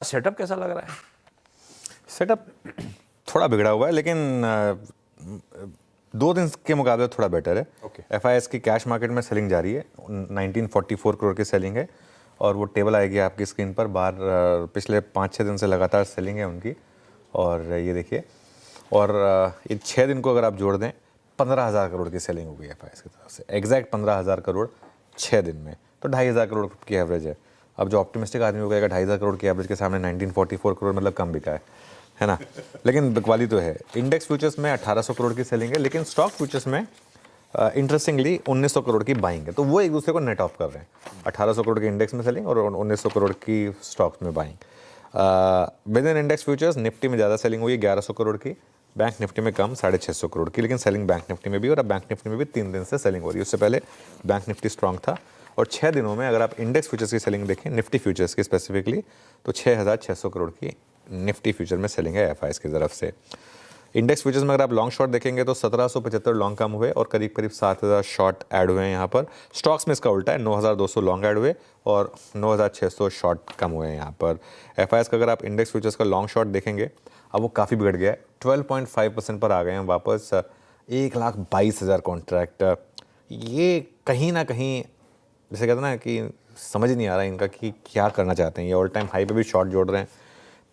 Setup कैसा लग रहा है? सेटअप थोड़ा बिगड़ा हुआ है, लेकिन 2 दिन के मुकाबले थोड़ा बेटर है। Okay. FIS की कैश मार्केट में सेलिंग जारी है, 1944 करोड़ की सेलिंग है, और वो टेबल आएगी आपकी स्क्रीन पर बाहर। पिछले 5-6 दिन से लगातार सेलिंग है उनकी, और ये देखिए, और ये 6 दिन को अगर आप जोड़ दें 15,000 करोड़ की सेलिंग हो गई है FIS की तरफ से, एग्जैक्ट 15,000 करोड़ 6 दिन में, तो 2,500 करोड़ की एवरेज है। अब जो ऑप्टिमिस्टिक आदमी हो गएगा 2,500 करोड़ की एवरेज के सामने 1944 करोड़ मतलब कम बिका है ना, लेकिन बिकवाली तो है। इंडेक्स फ्यूचर्स में 1,800 करोड़ की सेलिंग है, लेकिन स्टॉक फ्यूचर्स में इंटरेस्टिंगली 1,900 करोड़ की बाइंग है, तो वो एक दूसरे को नेट ऑफ कर रहे हैं। 1,800 करोड़ के इंडेक्स में सेलिंग और 1,900 करोड़ की स्टॉक्स में buying. With in index futures Nifty में ज़्यादा सेलिंग हुई है 1,100 करोड़ की, बैंक निफ्टी में कम 650 करोड़ की, लेकिन सेलिंग बैंक निफ्टी में भी, और अब बैंक निफ्टी में भी 3 दिन से सेलिंग हो रही है। उससे पहले बैंक निफ्टी स्ट्रांग था, और 6 दिनों में अगर आप इंडेक्स फ्यूचर्स की सेलिंग देखें, निफ्टी फ्यूचर्स की स्पेसिफिकली, तो 6,600 करोड़ की निफ्टी फ्यूचर में सेलिंग है FIS की तरफ से। इंडेक्स फ्यूचर्स में अगर आप लॉन्ग शॉर्ट देखेंगे तो 1,775 लॉन्ग कम हुए और करीब करीब 7,000 शॉर्ट ऐड हुए हैं यहाँ पर। स्टॉक्स में इसका उल्टा है, 9,200 लॉन्ग ऐड हुए और 9,600 शॉर्ट कम हुए हैं यहाँ पर। FIS का अगर आप इंडेक्स फ्यूचर्स का लॉन्ग शॉर्ट देखेंगे, अब वो काफ़ी बिगड़ गया है, 12.5% पर आ गए हैं वापस, 1,22,000 कॉन्ट्रैक्ट। ये कहीं ना कहीं जैसे कहते हैं ना कि समझ नहीं आ रहा इनका कि क्या करना चाहते हैं। ये ऑल टाइम हाई पे भी शॉर्ट जोड़ रहे हैं,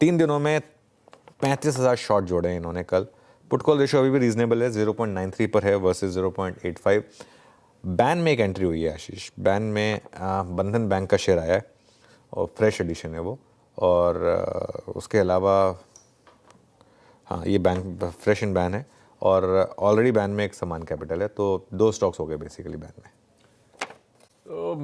3 दिनों में 35,000 शॉर्ट जोड़े हैं इन्होंने कल। पुट कॉल रेशियो अभी भी रीजनेबल है, 0.93 पर है वर्सेस 0.85। बैन में एक एंट्री हुई है आशीष, बैन में बंधन बैंक का शेयर आया है और फ्रेश एडिशन है वो, और उसके अलावा हाँ ये बैंक फ्रेश इन बैन है, और ऑलरेडी बैन में एक समान कैपिटल है, तो 2 स्टॉक्स हो गए बेसिकली बैन में। तो